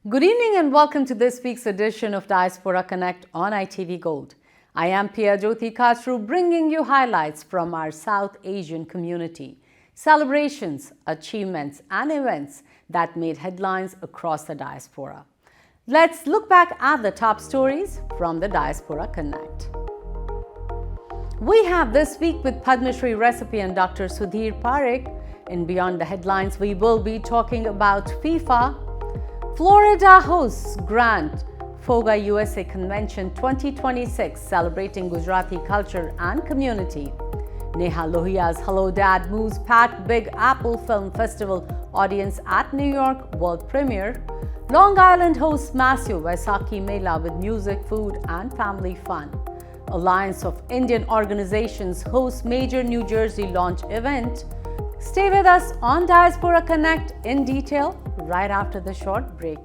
Good evening and welcome to this week's edition of Diaspora Connect on ITV Gold. I am Priya Jyoti Kachru, bringing you highlights from our South Asian community, celebrations, achievements and events that made headlines across the diaspora. Let's look back at the top stories from the Diaspora Connect. We have this week with Padma Shri recipient Dr. Sudhir Parekh. In Beyond the Headlines, we will be talking about FIFA. Florida hosts Grand Foga USA Convention 2026, celebrating Gujarati culture and community. Neha Lohia's Hello Dad moves packed Big Apple Film Festival audience at New York world premiere. Long Island hosts massive Vaisakhi Mela with music, food and family fun. Alliance of Indian Organizations hosts major New Jersey launch event. Stay with us on Diaspora Connect in detail right after the short break.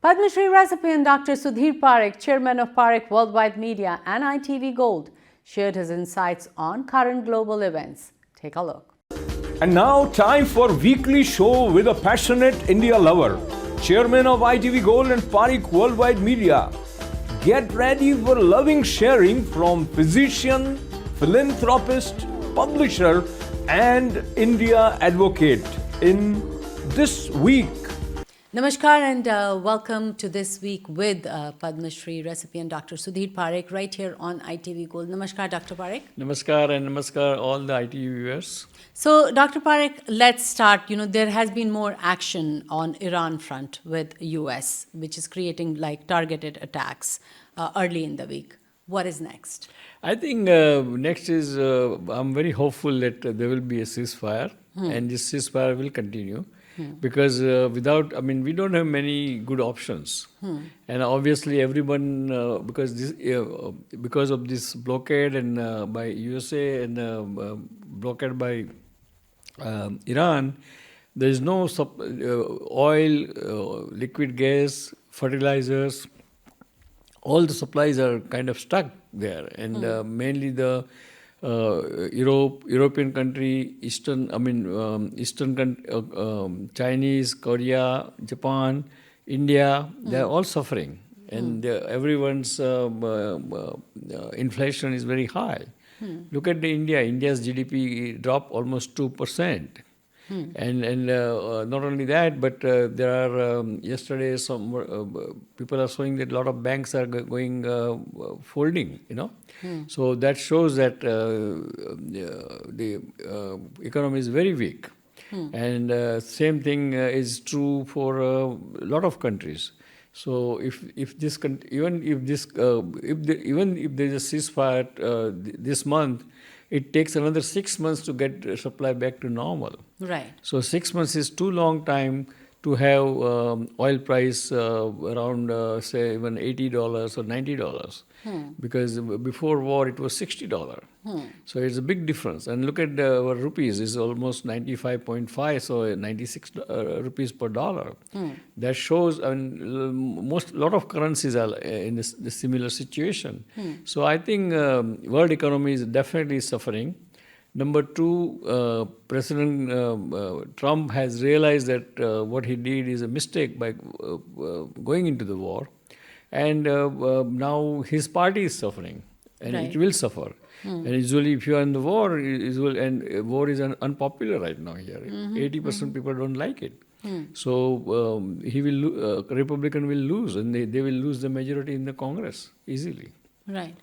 Padma Shri recipient Dr. Sudhir Parekh, chairman of Parekh Worldwide Media and ITV Gold, shared his insights on current global events. Take a look. And now time for weekly show with a passionate India lover, chairman of ITV Gold and Parekh Worldwide Media. Get ready for loving sharing from physician, philanthropist, publisher and India advocate in this week. Namaskar and welcome to this week with Padma Shri recipient Dr. Sudhir Parekh right here on ITV Gold. Namaskar, Dr. Parekh. Namaskar and namaskar all the ITV viewers. So, Dr. Parekh, let's start. There has been more action on Iran front with US, which is creating like targeted attacks early in the week. What is next? I think next is, I'm very hopeful that there will be a ceasefire and this ceasefire will continue. Because we don't have many good options, and obviously everyone because of this blockade and by USA and blockade by Iran, there is no oil, liquid gas, fertilizers. All the supplies are kind of stuck there, and mainly the European country, Chinese, Korea, Japan, India, they are all suffering, and everyone's inflation is very high. Look at India's GDP dropped almost 2%. And not only that, but there are yesterday some people are showing that a lot of banks are going folding. So that shows that the economy is very weak, and same thing is true for a lot of countries. So even if there is a ceasefire this month, it takes another 6 months to get supply back to normal. Right. So 6 months is too long time to have oil price around say even $80 or $90. Because before war it was $60. So it's a big difference. And look at our rupees is almost 95.5, so 96 rupees per dollar. That shows a lot of currencies are in this similar situation. So I think world economy is definitely suffering. Number two, President Trump has realized that what he did is a mistake by going into the war. And now his party is suffering, and it will suffer. And usually if you are in the war, war is unpopular right now here. 80% people don't like it. So Republican will lose, and they will lose the majority in the Congress easily. Right.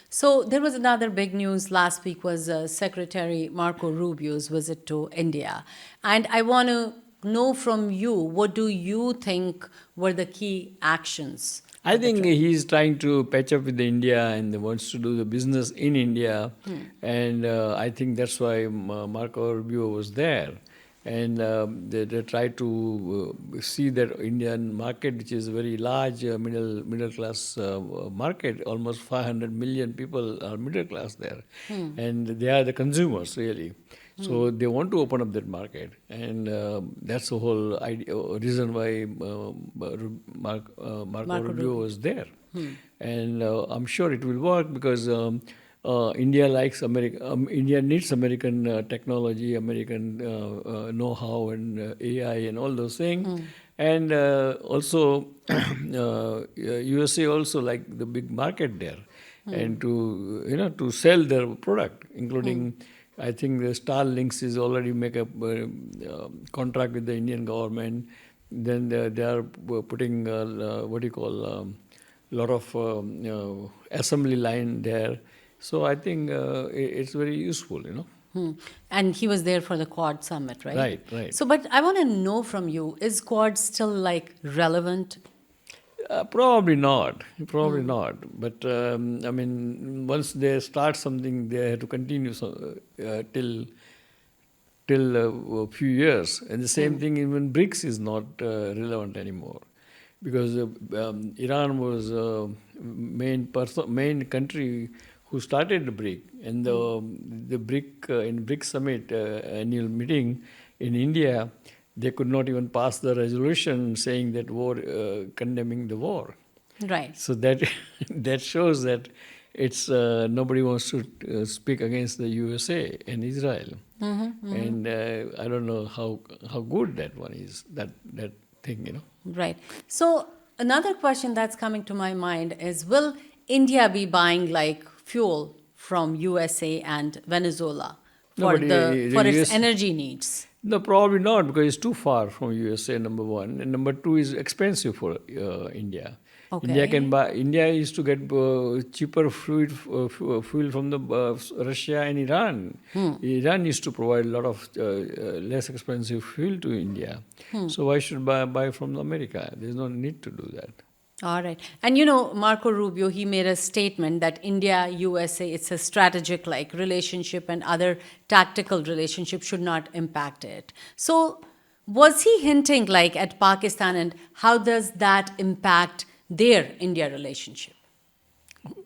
So there was another big news last week was Secretary Marco Rubio's visit to India. And I want to know from you, what do you think were the key actions? I think he's trying to patch up with India and wants to do the business in India. And I think that's why Marco Rubio was there. And they try to see that Indian market, which is a very large middle class market, almost 500 million people are middle class there, and they are the consumers really. So they want to open up that market, and that's the whole reason why Marco Rubio was there. And I'm sure it will work because India likes America. India needs American technology, American know-how, and AI, and all those things. And also, USA also like the big market there, and to sell their product, including. I think the Starlinks is already make a contract with the Indian government. Then they are putting what do you call lot of assembly line there. So I think it's very useful. And he was there for the Quad Summit, right? Right, right. So, but I want to know from you, is Quad still like relevant? Probably not. Probably not. But I mean, once they start something, they have to continue till a few years. And the same thing, even BRICS is not relevant anymore, because Iran was main country who started the BRIC, and the BRIC in BRIC summit annual meeting in India, they could not even pass the resolution saying that war, condemning the war. Right. So that that shows that it's nobody wants to speak against the USA and Israel, and I don't know how good that one is, that thing. Right. So another question that's coming to my mind is, will India be buying like fuel from USA and Venezuela for its energy needs? No, probably not, because it's too far from USA, number one, and number two is expensive for India. Okay. India used to get cheaper fuel from the Russia and Iran. Iran used to provide a lot of less expensive fuel to India. So why should buy from America? There's no need to do that. All right. And Marco Rubio, he made a statement that India, USA, it's a strategic like relationship, and other tactical relationships should not impact it. So was he hinting like at Pakistan, and how does that impact their India relationship?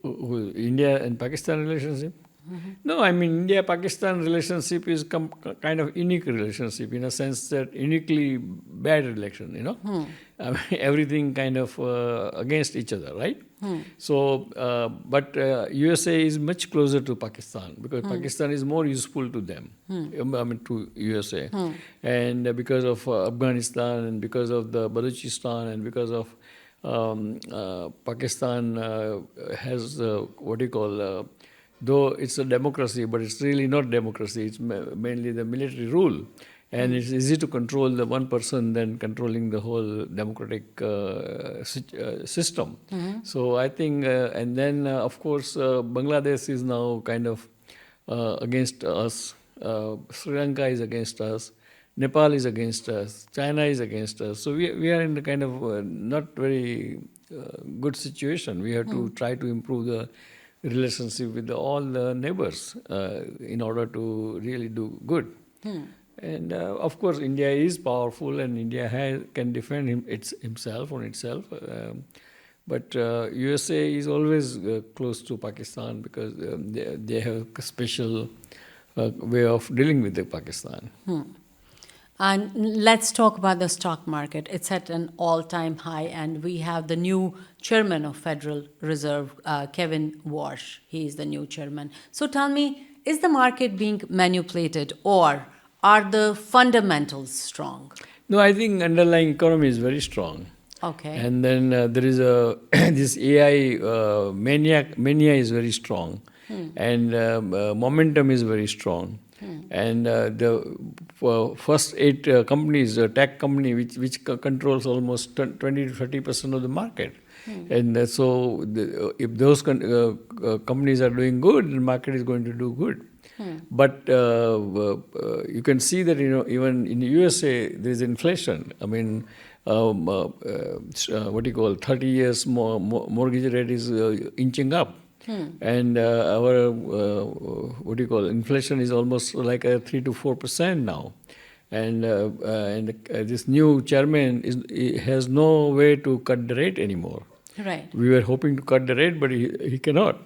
India and Pakistan relationship? No, I mean, India-Pakistan relationship is kind of unique relationship, in a sense that uniquely bad relation, I mean, everything kind of against each other, right? So, but USA is much closer to Pakistan, because Pakistan is more useful to them, I mean, to USA. And because of Afghanistan, and because of the Balochistan, and because of Pakistan has what do you call, though it's a democracy, but it's really not democracy. It's mainly the military rule. And it's easy to control the one person than controlling the whole democratic system. So I think, and then of course, Bangladesh is now kind of against us. Sri Lanka is against us. Nepal is against us. China is against us. So we are in the kind of not very good situation. We have to try to improve the relationship with all the neighbors in order to really do good. And of course, India is powerful, and India can defend himself on itself. But USA is always close to Pakistan, because they have a special way of dealing with the Pakistan. And let's talk about the stock market. It's at an all-time high, and we have the new chairman of Federal Reserve, Kevin Warsh. He is the new chairman. So tell me, is the market being manipulated, or are the fundamentals strong? No, I think underlying economy is very strong. Okay. And then there is this AI mania is very strong, and momentum is very strong. And the first 8 companies, tech company, which controls almost 20 to 30% of the market. And so if those companies are doing good, the market is going to do good. But you can see that even in the USA there is inflation. I mean, what do you call, 30 years mortgage rate is inching up. And our what do you call, inflation is almost like a 3 to 4% now. And this new chairman has no way to cut the rate anymore. Right. We were hoping to cut the rate, but he cannot.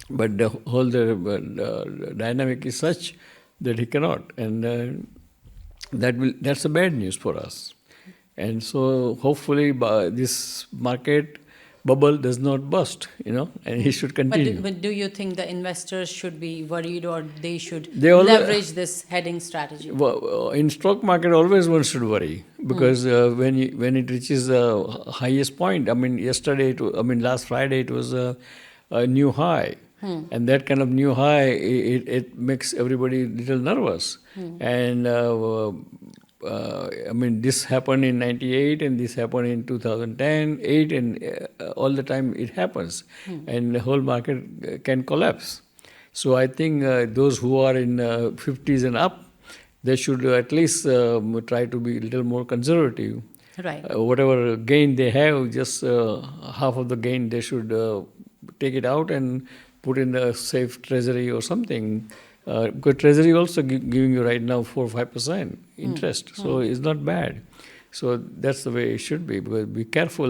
But the whole dynamic is such that he cannot, and that's a bad news for us. And so hopefully this market bubble does not burst, and he should continue. But do you think the investors should be worried, or they should They always- leverage this hedging strategy? Well, in stock market, always one should worry because when it reaches the highest point, yesterday, last Friday, it was a new high, and that kind of new high, it makes everybody a little nervous, and this happened in '98, and this happened in 2010, 8, and all the time it happens, and the whole market can collapse. So I think those who are in 50s and up, they should at least try to be a little more conservative. Right. Whatever gain they have, just half of the gain they should take it out and put in a safe treasury or something. Because treasury also giving you right now 4 or 5% interest, so it's not bad. So that's the way it should be. Because be careful,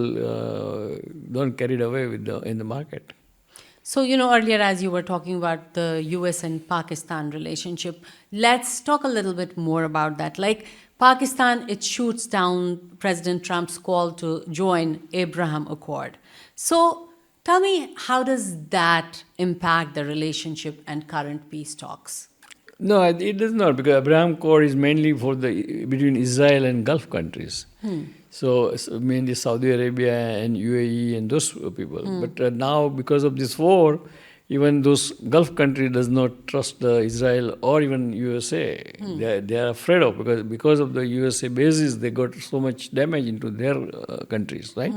don't carry it away in the market. So, earlier as you were talking about the US and Pakistan relationship, let's talk a little bit more about that. Like Pakistan, it shoots down President Trump's call to join Abraham Accord. So tell me, how does that impact the relationship and current peace talks? No, it does not, because Abraham Accord is mainly for between Israel and Gulf countries. So mainly Saudi Arabia and UAE and those people. But now, because of this war, even those Gulf countries does not trust Israel or even USA. They are afraid of, because of the USA bases, they got so much damage into their countries, right?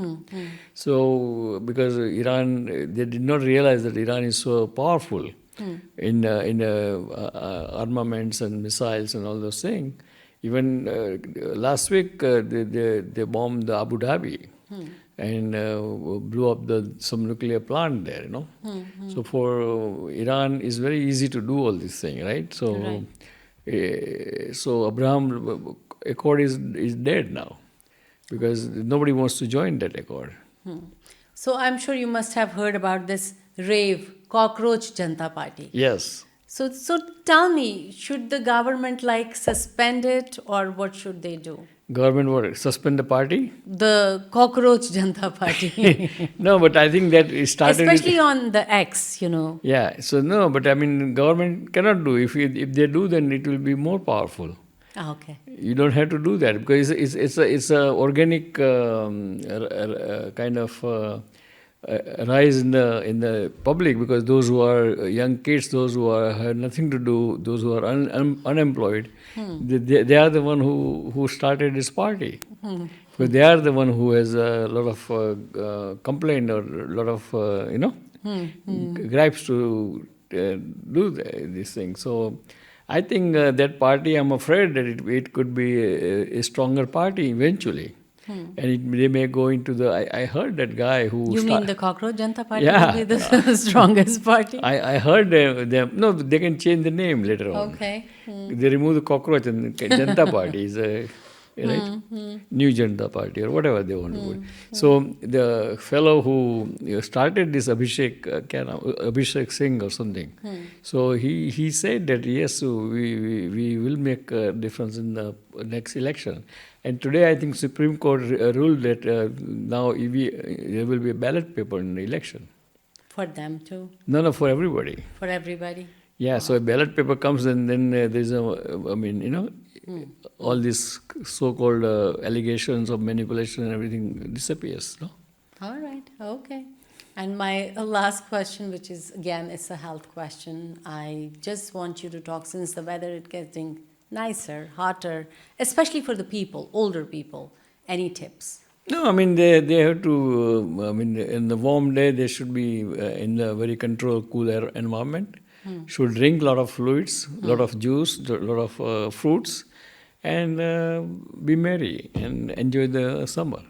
So because Iran, they did not realize that Iran is so powerful in armaments and missiles and all those things. Even last week, they bombed Abu Dhabi and blew up some nuclear plant there, So for Iran, it's very easy to do all these things, right? So, so Abraham Accord is dead now because nobody wants to join that accord. So I'm sure you must have heard about this rave, Cockroach Janta Party. Yes. So tell me, should the government suspend it, or what should they do? Government would suspend the party? The Cockroach Janta Party. No, but I think that it started... Especially on the X, Yeah, so no, but government cannot do. If they do, then it will be more powerful. Okay. You don't have to do that because it's a organic kind of rise in the public, because those who are young kids, those who have nothing to do, those who are unemployed, they are the one who started this party. Because they are the one who has a lot of complaint or a lot of gripes to do these things. So I think that party, I'm afraid that it could be a stronger party eventually. And they may go into I heard that guy who... You mean the Cockroach Janta Party Yeah. will be the strongest party? I heard them... No, they can change the name later on. Okay. They remove the cockroach and Janta Party is right? New Janta Party or whatever they want to put. So the fellow who started this Abhishek Singh or something, so he said that yes, we will make a difference in the next election. And today I think Supreme Court ruled that now there will be a ballot paper in the election. For them too? No, for everybody. For everybody? Yeah, so a ballot paper comes and then there's all these so-called allegations of manipulation and everything disappears, no? All right, okay. And my last question, which is, again, it's a health question. I just want you to talk, since the weather is getting nicer, hotter, especially for the people, older people. Any tips? No, they have to, in the warm day, they should be in a very controlled, cool air environment. Should drink a lot of fluids, a lot of juice, a lot of fruits, and be merry and enjoy the summer.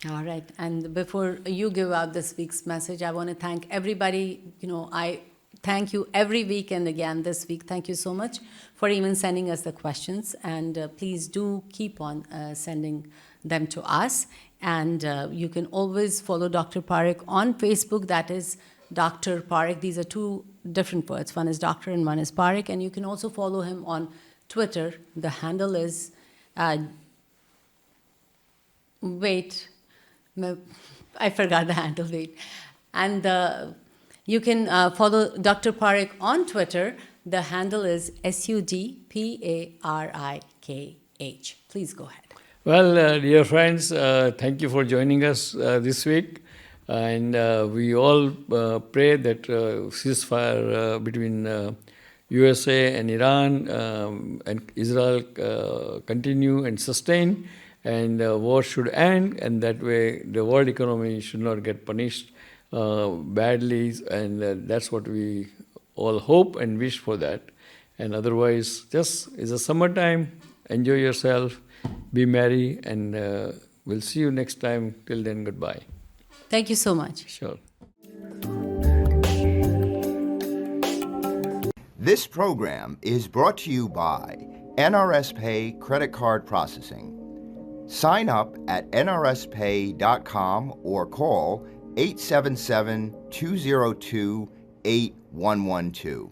All right. And before you give out this week's message, I want to thank everybody. I thank you every week, and again this week. Thank you so much for even sending us the questions. And please do keep on sending them to us. And you can always follow Dr. Parekh on Facebook. That is Dr. Parekh. These are two different words. One is Doctor and one is Parekh. And you can also follow him on Twitter. The handle is... I forgot the handle, wait. And you can follow Dr. Parikh on Twitter. The handle is SUDPARIKH. Please go ahead. Well, dear friends, thank you for joining us this week. And we all pray that ceasefire between USA and Iran and Israel continue and sustain, and war should end, and that way the world economy should not get punished badly, and that's what we all hope and wish for that. And otherwise, just it's a summertime, enjoy yourself, be merry, and we'll see you next time. Till then, goodbye. Thank you so much. Sure. This program is brought to you by NRS Pay Credit Card Processing. Sign up at nrspay.com or call 877-202-8112.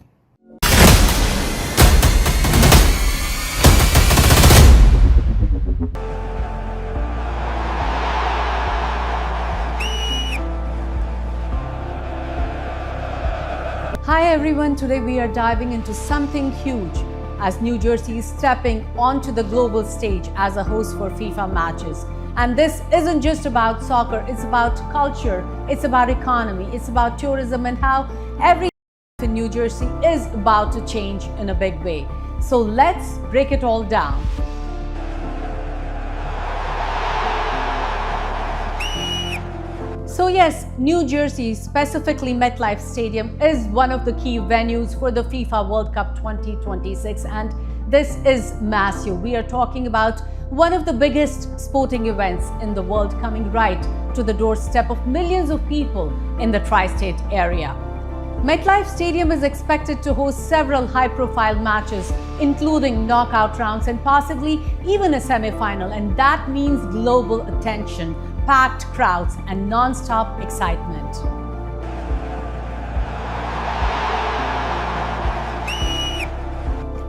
Hi everyone, today we are diving into something huge as New Jersey is stepping onto the global stage as a host for FIFA matches. And this isn't just about soccer, it's about culture, it's about economy, it's about tourism and how every in New Jersey is about to change in a big way. So let's break it all down. So yes, New Jersey, specifically MetLife Stadium, is one of the key venues for the FIFA World Cup 2026, and this is massive. We are talking about one of the biggest sporting events in the world coming right to the doorstep of millions of people in the tri-state area. MetLife Stadium is expected to host several high-profile matches, including knockout rounds and possibly even a semi-final, and that means global attention, packed crowds, and non-stop excitement.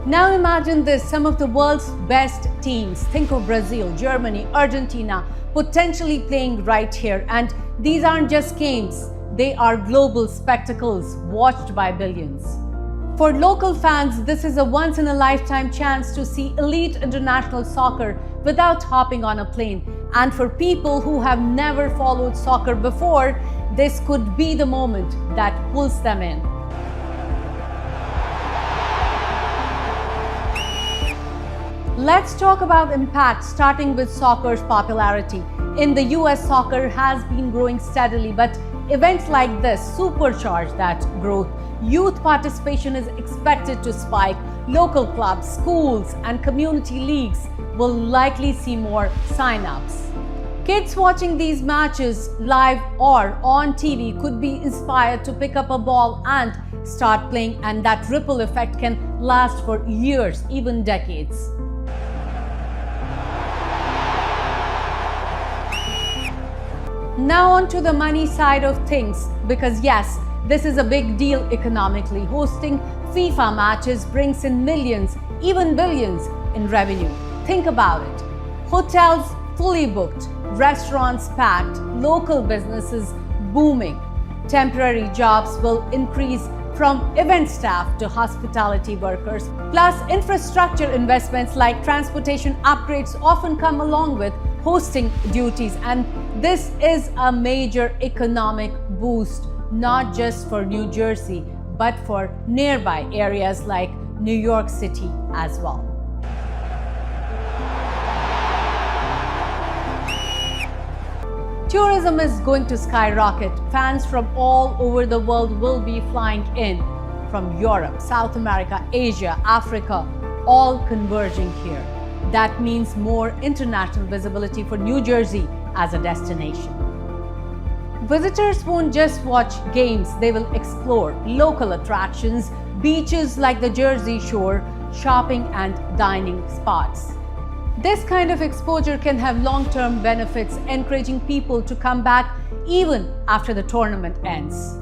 Now imagine this, some of the world's best teams, think of Brazil, Germany, Argentina, potentially playing right here. And these aren't just games, they are global spectacles watched by billions. For local fans, this is a once-in-a-lifetime chance to see elite international soccer without hopping on a plane. And for people who have never followed soccer before, this could be the moment that pulls them in. Let's talk about impact, starting with soccer's popularity. In the US, soccer has been growing steadily, but events like this supercharge that growth. Youth participation is expected to spike. Local clubs, schools, and community leagues will likely see more sign-ups. Kids watching these matches live or on TV could be inspired to pick up a ball and start playing, and that ripple effect can last for years, even decades. Now on to the money side of things, because yes, this is a big deal economically. Hosting FIFA matches brings in millions, even billions in revenue. Think about it. Hotels fully booked, restaurants packed, local businesses booming. Temporary jobs will increase from event staff to hospitality workers. Plus, infrastructure investments like transportation upgrades often come along with hosting duties, and this is a major economic boost, not just for New Jersey, but for nearby areas like New York City as well. Tourism is going to skyrocket. Fans from all over the world will be flying in from Europe, South America, Asia, Africa, all converging here. That means more international visibility for New Jersey as a destination. Visitors won't just watch games, they will explore local attractions, beaches like the Jersey Shore, shopping and dining spots. This kind of exposure can have long-term benefits, encouraging people to come back even after the tournament ends.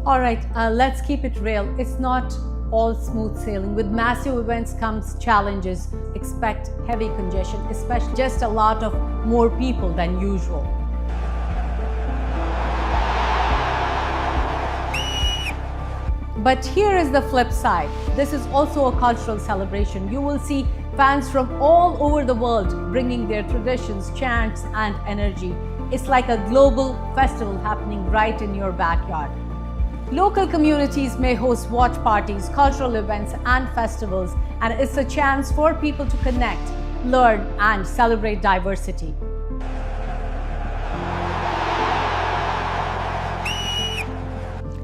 All right, let's keep it real. It's not all smooth sailing. With massive events comes challenges. Expect heavy congestion, especially just a lot of more people than usual. But here is the flip side. This is also a cultural celebration. You will see fans from all over the world bringing their traditions, chants, and energy. It's like a global festival happening right in your backyard. Local communities may host watch parties, cultural events, and festivals, and it's a chance for people to connect, learn, and celebrate diversity.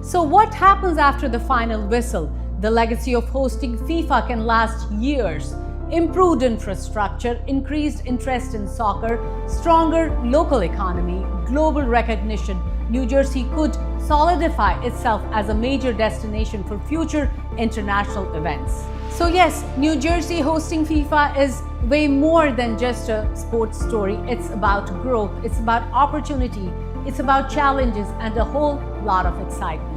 So what happens after the final whistle? The legacy of hosting FIFA can last years. Improved infrastructure, increased interest in soccer, stronger local economy, global recognition. New Jersey could solidify itself as a major destination for future international events. So yes, New Jersey hosting FIFA is way more than just a sports story. It's about growth, it's about opportunity, it's about challenges, and a whole lot of excitement.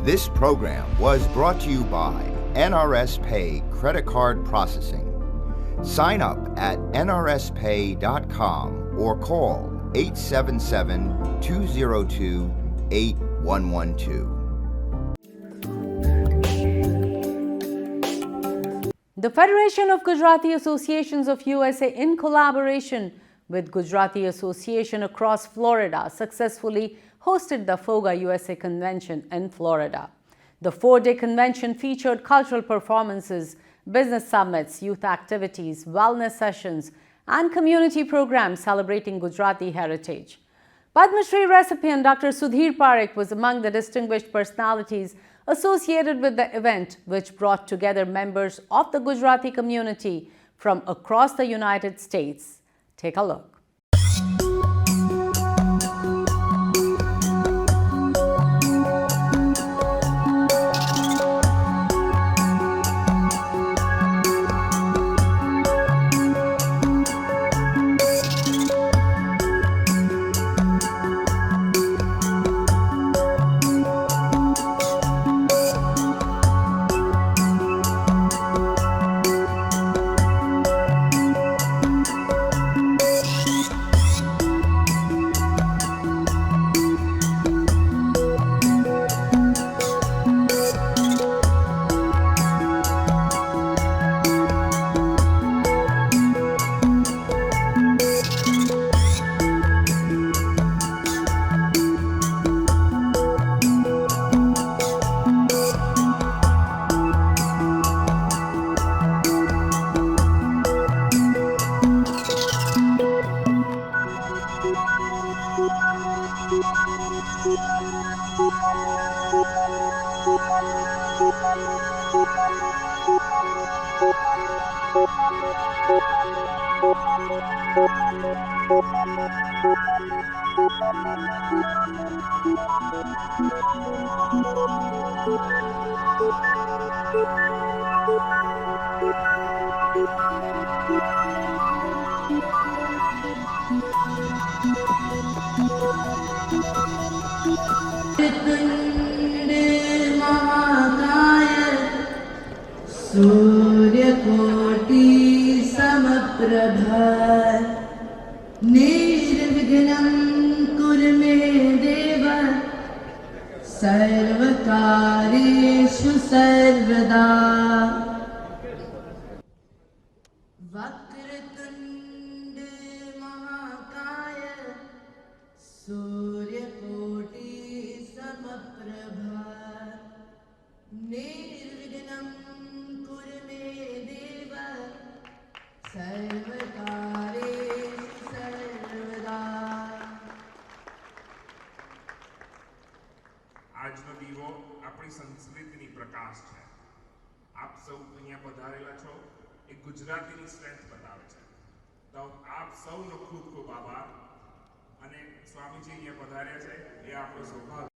This program was brought to you by NRS Pay Credit Card Processing. Sign up at nrspay.com or call 877-202-8112. The Federation of Gujarati Associations of USA, in collaboration with Gujarati Association across Florida, successfully hosted the FOGA USA Convention in Florida. The 4-day convention featured cultural performances, business summits, youth activities, wellness sessions, and community programs celebrating Gujarati heritage. Padma Shri recipient Dr. Sudhir Parekh was among the distinguished personalities associated with the event, which brought together members of the Gujarati community from across the United States. Take a look. सूर्यकोटि समप्रभा निर्विघ्नं कुरु मे देव सर्वकार्येषु सर्वदा वक्रतुण्ड महाकाय सूर्यकोटि समप्रभा निर्विघ्नं कुरु मे देव सर्वकार्येषु सर्वदा। આજનો દીવો આપણી સંસ્કૃતિની પ્રકાશ છે. આપ સૌ અહીંયા પધારેલા છો એ ગુજરાતીની સ્ટ્રેન્થ બતાવે છે. તો આપ સૌનો ખૂબ ખૂબ આભાર અને સ્વામીજી અહીંયા પધાર્યા છે એ આપણો સૌભાગ્ય.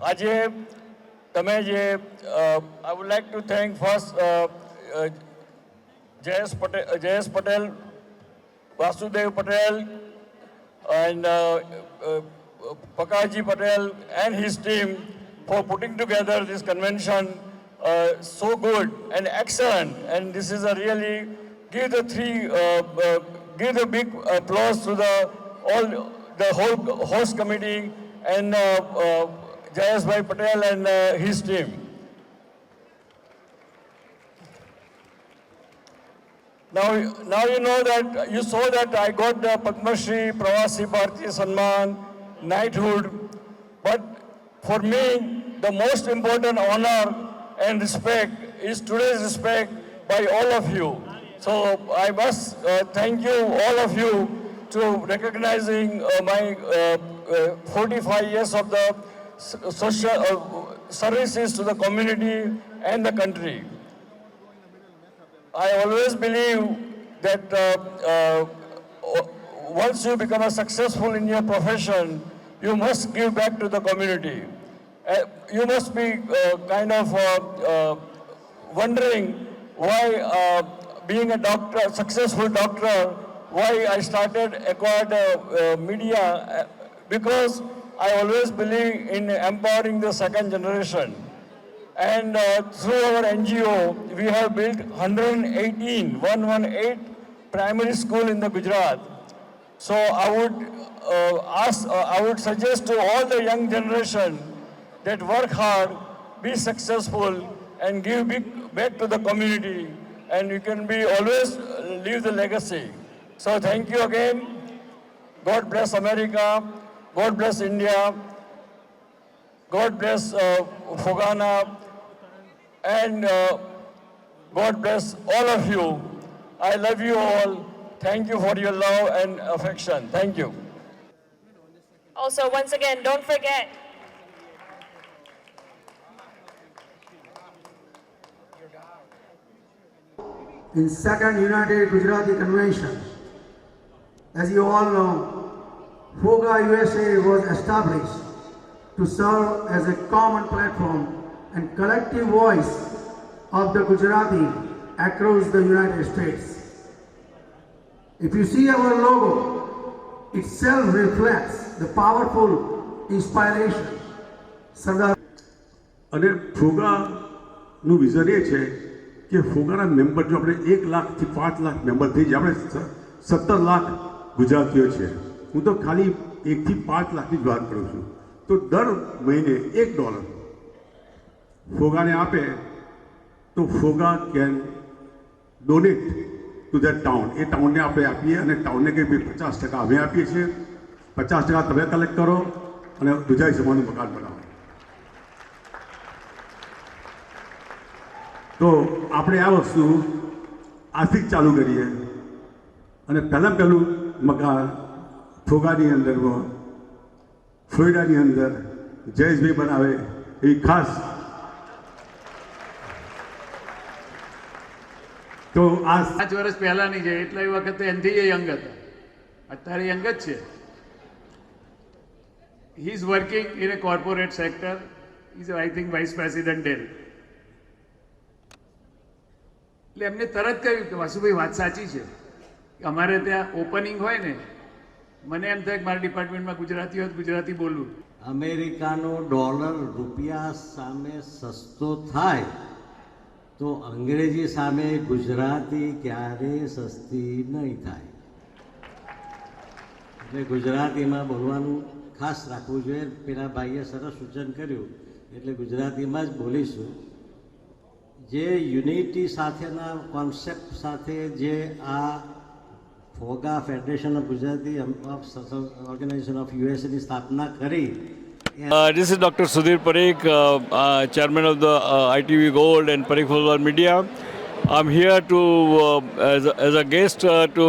આજે તમે જે I would like to thank first Jayesh Patel, Vasudev Patel, and Pakaji Patel and his team for putting together this convention so good and excellent. And this is a really give the big applause to the whole host committee and Jayesh Bhai Patel and his team. Now you know that you saw that I got the Padma Shri, Pravasi Bharatiya Samman, knighthood. But for me, the most important honor and respect is today's respect by all of you. So I must thank you, all of you, to recognizing my 45 years of the social services to the community and the country. I always believe that once you become a successful in your profession, you must give back to the community. You must be kind of wondering why, being a doctor, successful doctor, why I acquired media, because I always believe in empowering the second generation. And through our NGO, we have built 118 primary school in the Gujarat. So I would suggest to all the young generation that work hard, be successful, and give back to the community, and you can be always leave the legacy. So thank you again. God bless America. God bless India. God bless Fogana. And God bless all of you. I love you all. Thank you for your love and affection. Thank you. Also, once again, don't forget, in Second United Gujarati Convention, as you all know, FOGA USA was established to serve as a common platform and collective voice of the Gujarati across the United States. If you see our logo, itself reflects the powerful inspiration Sardar. અને ફોગાનું vision એ છે કે ફોગાના member જો આપણે 1 લાખથી 5 lakh member થઈ જાય, આપણે 17 લાખ ગુજરાતીઓ છે, હું તો ખાલી 1 થી 5 લાખની જ વાત કરું છું, તો દર મહિને $1 ફોગાને આપે તો FOGA can donate to that town. એ ટાઉનને આપણે આપીએ અને ટાઉનને કંઈ 50% અમે આપીએ છીએ, 50% તમે કલેક્ટ કરો અને ગુજરાતી સમાજનું મકાન બનાવો. તો આપણે આ વસ્તુ આજથી જ ચાલુ કરીએ અને પહેલું મકાન ફોગાની અંદર, ફ્લોરિડાની અંદર જયેશભાઈ બનાવે એવી ખાસ. તો આ 5 વર્ષ પહેલાંની છે, એટલા એ વખતે એનથી એ યંગ હતા, અત્યારે યંગ જ છે. He is working in a corporate sector. Is I think vice president Dell. એટલે એમને તરત કહ્યું કે વાસુભાઈ વાત સાચી છે, કે અમારે ત્યાં ઓપનિંગ હોય ને, મને એમ થાય કે મારા ડિપાર્ટમેન્ટમાં ગુજરાતી હોય, ગુજરાતી બોલવું. અમેરિકાનો ડોલર રૂપિયા સામે સસ્તો થાય તો અંગ્રેજી સામે ગુજરાતી ક્યારેય સસ્તી નહીં થાય. એટલે ગુજરાતીમાં બોલવાનું ખાસ રાખવું જોઈએ. પેલા ભાઈએ સરસ સૂચન કર્યું એટલે ગુજરાતીમાં જ બોલીશું. જે યુનિટી સાથેના કોન્સેપ્ટ સાથે જે આ FOGA federation of Gujarati organization of યુએસએની સ્થાપના કરી. This is Dr. Sudhir Parikh, chairman of the ITV Gold and Parikh Worldwide Media. I'm here to as a guest to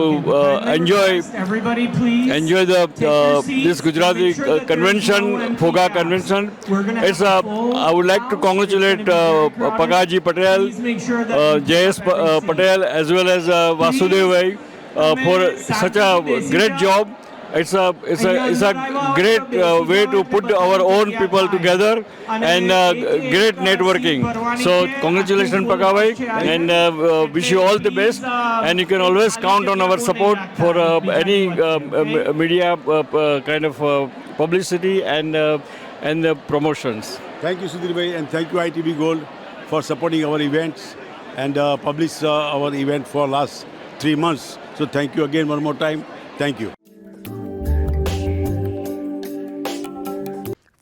enjoy the this Gujarati convention, Foga convention. It's I would like to congratulate Pakaji Patel, Jayesh Patel, as well as Vasudev for such a great job. it's a great way to put our own people together and great networking. So congratulations, Pakavai, and wish you all the best. And you can always count on our support for any media kind of publicity and promotions. Thank you, Sudhir Bhai, and thank you, ITV Gold, for supporting our events and publish our event for last 3 months. So thank you again one more time. Thank you.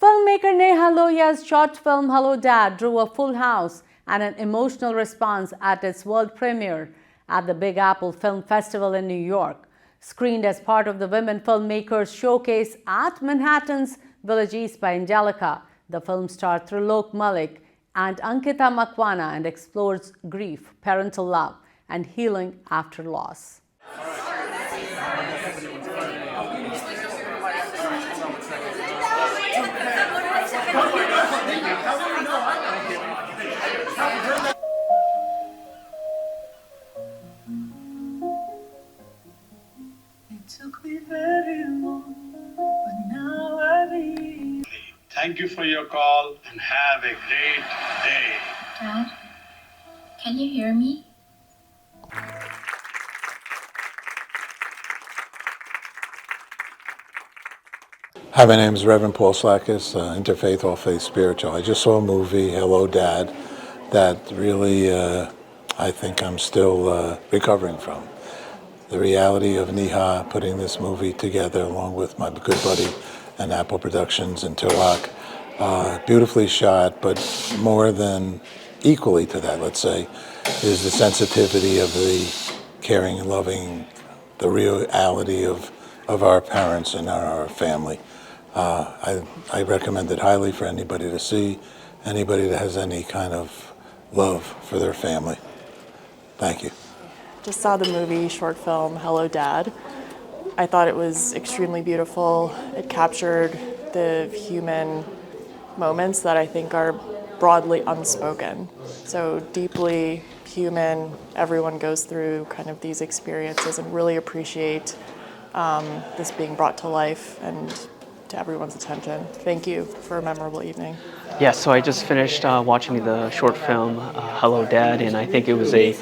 Filmmaker Neha Lohia's short film Hello Dad drew a full house and an emotional response at its world premiere at the Big Apple Film Festival in New York. Screened as part of the Women Filmmakers Showcase at Manhattan's Village East by Angelica, the film stars Trilok Malik and Ankita Makwana and explores grief, parental love, and healing after loss. It took me very long, but now I believe. Thank you for your call and have a great day. Dad, can you hear me? Hi, my name is Reverend Paul Slackus, Interfaith, All Faith Spiritual. I just saw a movie, Hello Dad, that really I think I'm still recovering from. The reality of Neha putting this movie together along with my good buddy and Apple Productions and Tilak. Beautifully shot, but more than equally to that, let's say, is the sensitivity of the caring and loving, the reality of our parents and our family. I recommend it highly for anybody to see, anybody that has any kind of love for their family. Thank you. Just saw the movie short film Hello Dad. I thought it was extremely beautiful. It captured the human moments that I think are broadly unspoken. So deeply human, everyone goes through kind of these experiences, and really appreciate this being brought to life and to everyone's attention. Thank you for a memorable evening. Yeah, so I just finished watching the short film Hello Dad, and I think it was a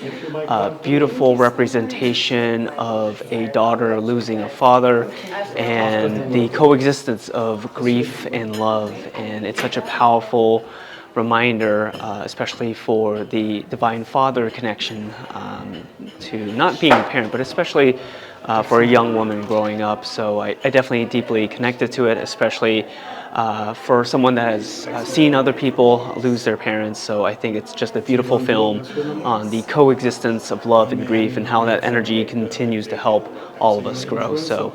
beautiful representation of a daughter losing a father and the coexistence of grief and love. And it's such a powerful reminder, especially for the Divine Father connection to not being a parent, but especially for a young woman growing up. So I definitely deeply connected to it, especially for someone that has seen other people lose their parents. So I think it's just a beautiful film on the coexistence of love and grief and how that energy continues to help all of us grow. So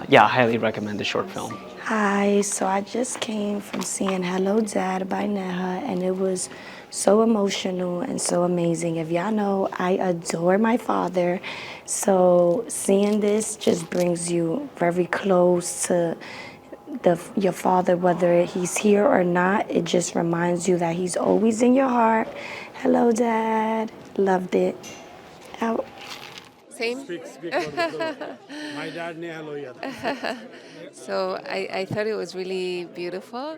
yeah, I highly recommend the short film. Hi, so I just came from seeing Hello Dad by Neha, and it was so emotional and so amazing. If y'all know, I adore my father, so seeing this just brings you very close to your father, whether he's here or not. It just reminds you that he's always in your heart. Hello, Dad. Loved it. Out. Same. My dad, Neha Lohia. So I thought it was really beautiful,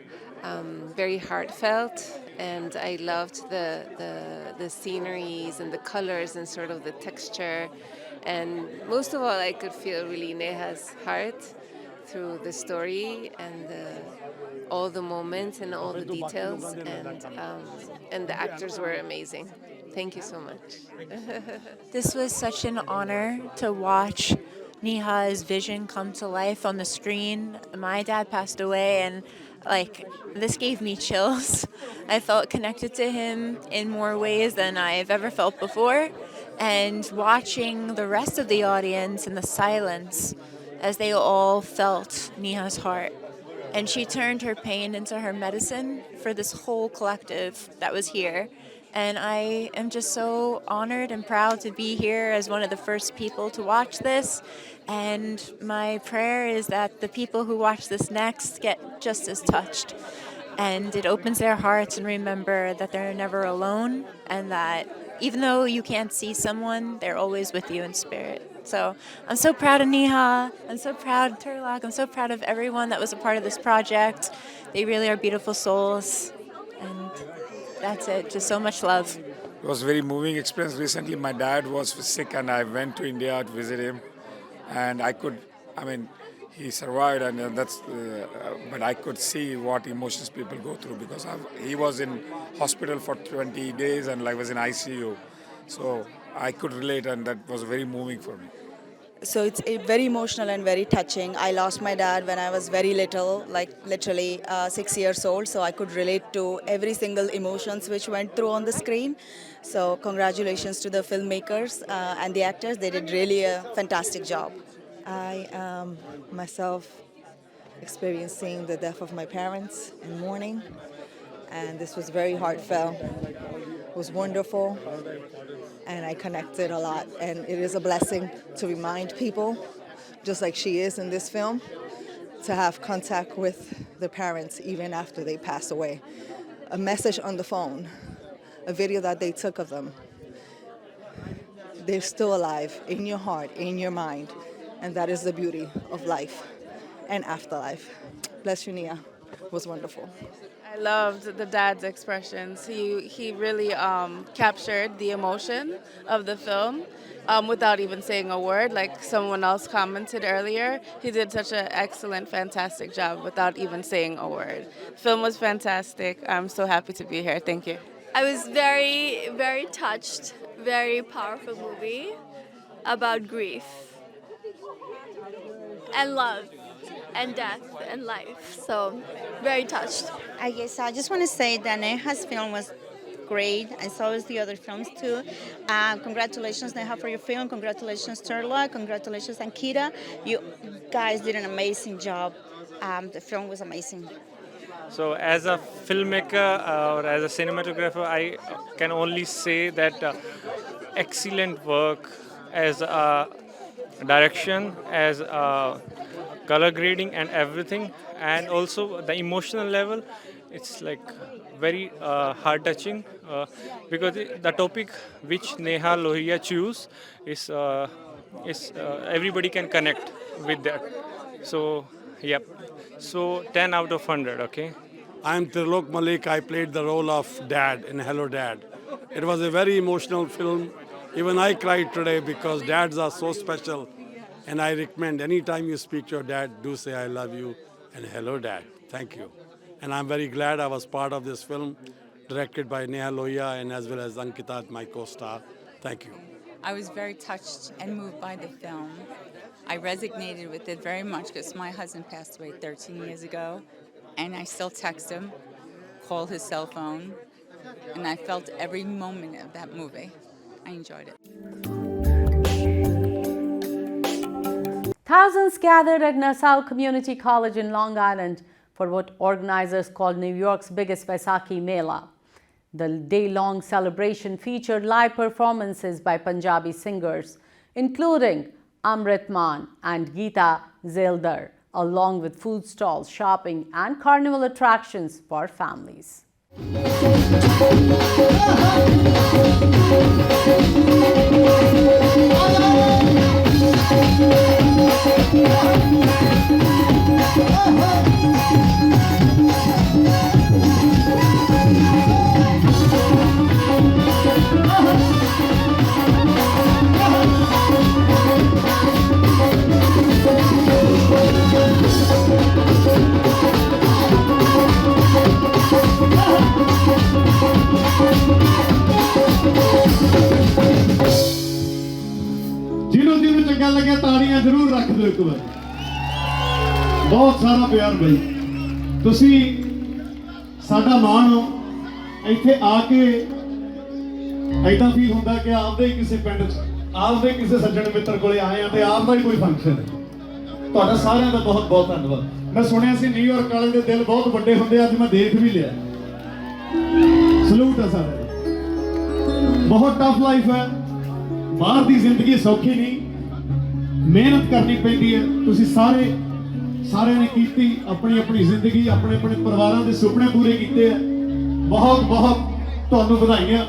very heartfelt, and I loved the sceneries and the colors and sort of the texture. And most of all, I could feel really Neha's heart through the story and all the moments and all the details, and the actors were amazing. Thank you so much. This was such an honor to watch Neha's vision come to life on the screen. My dad passed away, and this gave me chills. I felt connected to him in more ways than I've ever felt before. And watching the rest of the audience in the silence as they all felt Neha's heart. And she turned her pain into her medicine for this whole collective that was here. And I am just so honored and proud to be here as one of the first people to watch this. And my prayer is that the people who watch this next get just as touched. And it opens their hearts and remember that they're never alone, and that even though you can't see someone, they're always with you in spirit. So I'm so proud of Neha. I'm so proud of Turlock. I'm so proud of everyone that was a part of this project. They really are beautiful souls. And that's it. Just so much love. It was a very moving experience. Recently, my dad was sick and I went to India to visit him. And he survived, and but I could see what emotions people go through because he was in hospital for 20 days and was in ICU. So I could relate, and that was very moving for me. So it's very emotional and very touching. I lost my dad when I was very little, like literally 6 years old. So I could relate to every single emotions which went through on the screen. So congratulations to the filmmakers and the actors. They did really a fantastic job. I am myself experiencing the death of my parents in mourning, and this was very heartfelt. It was wonderful, and I connected a lot, and it is a blessing to remind people, just like she is in this film, to have contact with their parents even after they pass away. A message on the phone, a video that they took of them. They're still alive in your heart, in your mind, and that is the beauty of life and afterlife. Bless you, Nia. It was wonderful. I loved the dad's expressions. He really captured the emotion of the film without even saying a word. Like someone else commented earlier, he did such an excellent, fantastic job without even saying a word. The film was fantastic. I'm so happy to be here. Thank you. I was very, very touched. Very powerful movie about grief and love and death and life. So, very touched. I guess I just want to say that Neha's film was great, and so is the other films too. Congratulations, Neha, for your film. Congratulations, Turla. Congratulations, Ankita. You guys did an amazing job. The film was amazing. So as a filmmaker or as a cinematographer, I can only say that excellent work as a direction, as a color grading and everything, and also the emotional level. It's like very heart touching because the topic which Neha Lohia choose is everybody can connect with that. So yep. So 10 out of 100, okay? I'm Trilok Malik. I played the role of Dad in Hello Dad. It was a very emotional film. Even I cried today because dads are so special. And I recommend anytime you speak to your dad, do say I love you and hello Dad. Thank you. And I'm very glad I was part of this film, directed by Neha Lohia and as well as Ankita, my co-star. Thank you. I was very touched and moved by the film. I resonated with it very much because my husband passed away 13 years ago, and I still text him, call his cell phone, and I felt every moment of that movie. I enjoyed it. Thousands gathered at Nassau Community College in Long Island for what organizers called New York's biggest Vaisakhi Mela. The day-long celebration featured live performances by Punjabi singers, including Amrit Maan and Geeta Zeldar, along with food stalls, shopping and carnival attractions for families. ਜਿਹਨੂੰ ਚੰਗਾ ਲੱਗਿਆ ਤਾੜੀਆਂ ਜ਼ਰੂਰ ਰੱਖ ਦਿਓ ਇੱਕ ਵਾਰ ਬਹੁਤ ਸਾਰਾ ਪਿਆਰ ਬਈ ਤੁਸੀਂ ਸਾਡਾ ਮਾਣ ਹੋ ਇੱਥੇ ਆ ਕੇ ਐਦਾਂ ਫੀਲ ਹੁੰਦਾ ਕਿ ਆਪਦੇ ਕਿਸੇ ਪਿੰਡ 'ਚ ਆਪਦੇ ਕਿਸੇ ਸੱਜਣ ਮਿੱਤਰ ਕੋਲੇ ਆਏ ਆ ਤੇ ਆਪਦਾ ਹੀ ਕੋਈ ਫੰਕਸ਼ਨ ਤੁਹਾਡਾ ਸਾਰਿਆਂ ਦਾ ਬਹੁਤ ਬਹੁਤ ਧੰਨਵਾਦ ਮੈਂ ਸੁਣਿਆ ਸੀ ਨਿਊਯਾਰਕ ਵਾਲੇ ਦੇ ਦਿਲ ਬਹੁਤ ਵੱਡੇ ਹੁੰਦੇ ਅੱਜ ਮੈਂ ਦੇਖ ਵੀ ਲਿਆ ਸਲੂਟ ਹੈ ਸਾਰਿਆਂ ਦਾ ਬਹੁਤ ਟਫ ਲਾਈਫ ਹੈ ਬਾਹਰ ਦੀ ਜ਼ਿੰਦਗੀ ਸੌਖੀ ਨਹੀਂ ਮਿਹਨਤ ਕਰਨੀ ਪੈਂਦੀ ਹੈ ਤੁਸੀਂ ਸਾਰਿਆਂ ਨੇ ਕੀਤੀ ਆਪਣੀ ਆਪਣੀ ਜ਼ਿੰਦਗੀ ਆਪਣੇ ਆਪਣੇ ਪਰਿਵਾਰਾਂ ਦੇ ਸੁਪਨੇ ਪੂਰੇ ਕੀਤੇ ਆ ਬਹੁਤ ਬਹੁਤ ਤੁਹਾਨੂੰ ਵਧਾਈਆਂ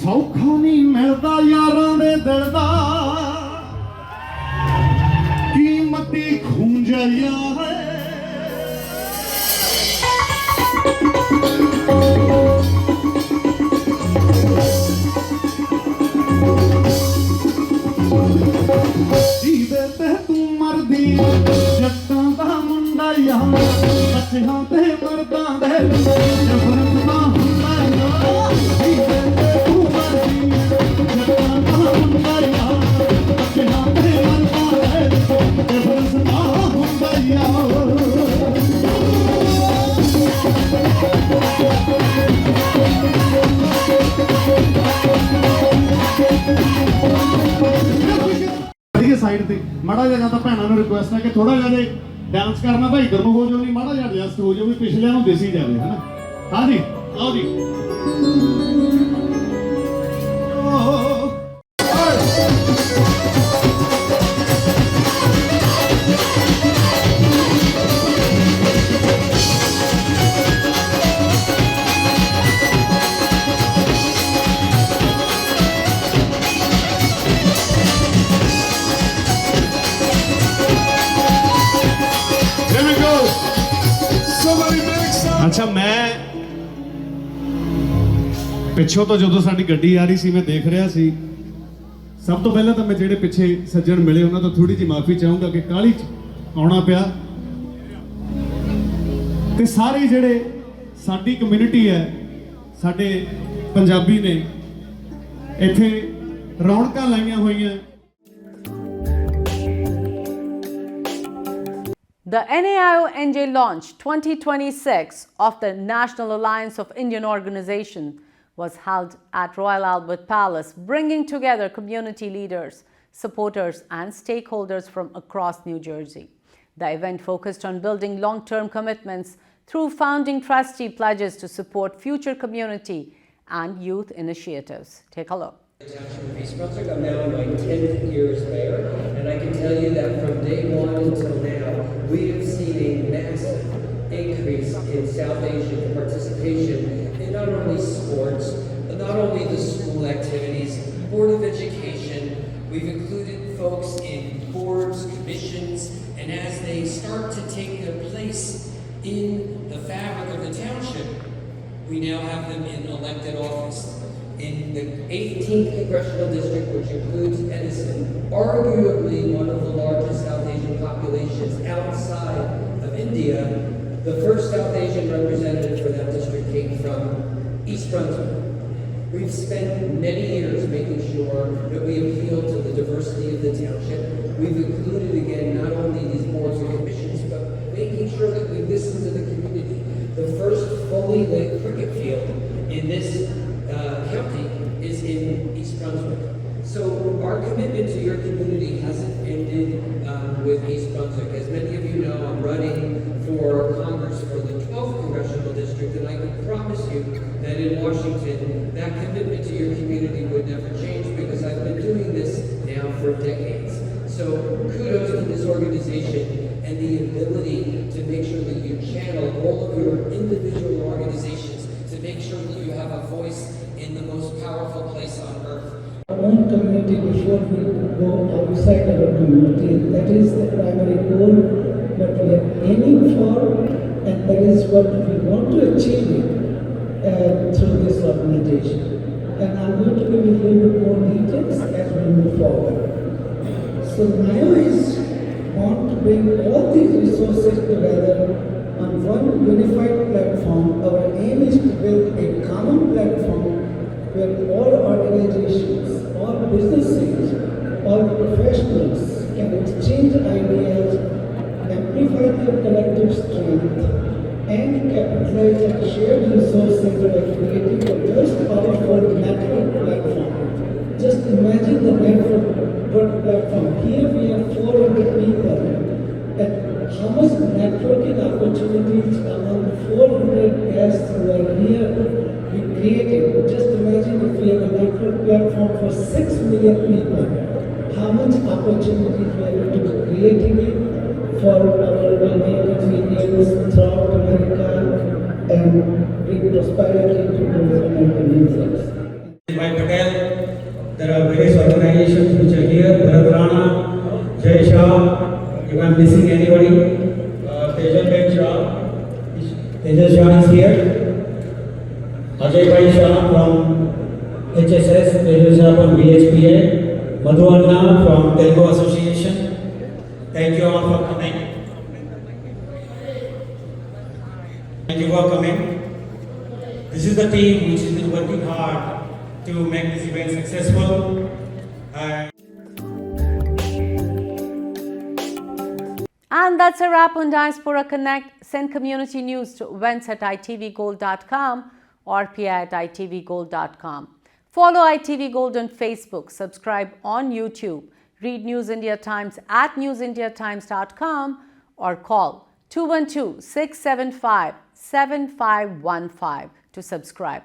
ਸੌਖਾ ਨਹੀਂ ਮਿਲਦਾ ਯਾਰਾਂ ਦੇ ਦਿਲ ਦਾ ਕੀਮਤੀ ਖੂੰਜਿਆ ਹੈ ਜੀਵੇ ਤੇ ਤੂੰ ਮਰਦੀ ਜੱਟਾਂ ਦਾ ਮੁੰਡਾ ਯਾਰ ਬੱਚਿਆਂ ਤੇ ਮਰਦਾਂ ਦੇ ਜਬਰਤ ਨਾ ਹੁੰਦਾ ਯਾਰ ਜੀਵੇ ਤੇ ਤੂੰ ਮਰਦੀ ਜੱਟਾਂ ਦਾ ਮੁੰਡਾ ਯਾਰ ਬੱਚਿਆਂ ਤੇ ਮਰਦਾਂ ਦੇ ਜਬਰਤ ਨਾ ਹੁੰਦਾ ਯਾਰ ਸਾਈਡ ਤੇ ਮਾੜਾ ਜਿਹਾ ਤਾਂ ਭੈਣਾਂ ਨੂੰ ਰਿਕੁਐਸਟ ਹੈ ਕਿ ਥੋੜਾ ਜਿਹਾ ਜੇ ਡਾਂਸ ਕਰਨਾ ਤਾਂ ਇੱਧਰ ਨੂੰ ਹੋ ਜਾਓ ਨਹੀਂ ਮਾੜਾ ਜਿਹਾ ਐਡਜਸਟ ਹੋ ਜਾਓ ਵੀ ਪਿਛਲਿਆਂ ਨੂੰ ਦੇਸੀ ਜਾਵੇ ਹਨਾ ਹਾਂ ਜੀ ਆਓ ਜੀ ਅੱਛਾ ਮੈਂ ਪਿੱਛੋਂ ਤੋਂ ਜਦੋਂ ਸਾਡੀ ਗੱਡੀ ਆ ਰਹੀ ਸੀ ਮੈਂ ਦੇਖ ਰਿਹਾ ਸੀ ਸਭ ਤੋਂ ਪਹਿਲਾਂ ਤਾਂ ਮੈਂ ਜਿਹੜੇ ਪਿੱਛੇ ਸੱਜਣ ਮਿਲੇ ਉਹਨਾਂ ਤੋਂ ਥੋੜੀ ਜਿਹੀ ਮਾਫੀ ਚਾਹੂੰਗਾ ਕਿ ਕਾਹਲੀ 'ਚ ਆਉਣਾ ਪਿਆ ਤੇ ਸਾਰੇ ਜਿਹੜੇ ਸਾਡੀ ਕਮਿਊਨਿਟੀ ਹੈ ਸਾਡੇ ਪੰਜਾਬੀ ਨੇ ਇੱਥੇ ਰੌਣਕਾਂ ਲਾਈਆਂ ਹੋਈਆਂ The NAIO-NJ launch 2026 of the National Alliance of Indian Organization was held at Royal Albert Palace, bringing together community leaders, supporters and stakeholders from across New Jersey. The event focused on building long-term commitments through founding trustee pledges to support future community and youth initiatives. Take a look. I'm now in my 10th year as mayor, and I can tell you that from day one until now, we have seen a massive increase in South Asian participation in not only sports, but not only the school activities, Board of Education. We've included folks in boards, commissions, and as they start to take their place in the fabric of the township, we now have them in elected office. In the 18th Congressional District, which includes Edison, arguably one of the largest South Asian populations outside of India, the first South Asian representative for that district came from East Brunswick. We've spent many years making sure that we appeal to the diversity of the township. We've included, again, not only these boards and commissions, but making sure that we listen to the community. The first fully lit cricket field in this county is in East Brunswick. So our commitment to your community hasn't ended with East Brunswick. As many of you know, I'm running for Congress for the 12th Congressional District, and I can promise you that in Washington, that commitment to your community would never change because I've been doing this now for decades. So kudos to this organization and the ability to make sure that you channel all of your individual organizations to make sure that you have a voice in the most powerful place on earth. Our own community before we go outside our community. That is the primary goal that we are aiming for, and that is what we want to achieve through this organization. And I'm going to give you a little bit more details as we move forward. So NAIO is want to bring all these resources together on one unified platform. Our aim is to build a common platform where all organizations, all businesses, all professionals can exchange ideas, amplify their collective strength, and capitalize on shared resources by creating the most powerful network platform. Just imagine the network platform. Here we have 400 people, and how much networking आपको opportunities among 400 guests who are here. We created, just imagine if we have a network platform for 6 million people, how much opportunities we are going to be creating it for our Indians throughout America and bring prosperity to those American users. By Patel, there are various organizations which are here, Bharat Rana, Jay Shah, if I'm missing anybody, Tejal Shah is here, Ajay Bhai Shah from HSS, Tejal Shah from VHPA, Madhu Anna from Telugu Association. Thank you all for coming. Thank you for coming. This is the team which has been working hard to make this event successful. And that's a wrap on Diaspora Connect. Send community news to events@itvgold.com or pi@itvgold.com. Follow ITV Gold on Facebook, subscribe on YouTube, read News India Times at newsindiatimes.com or call 212-675-7515 to subscribe.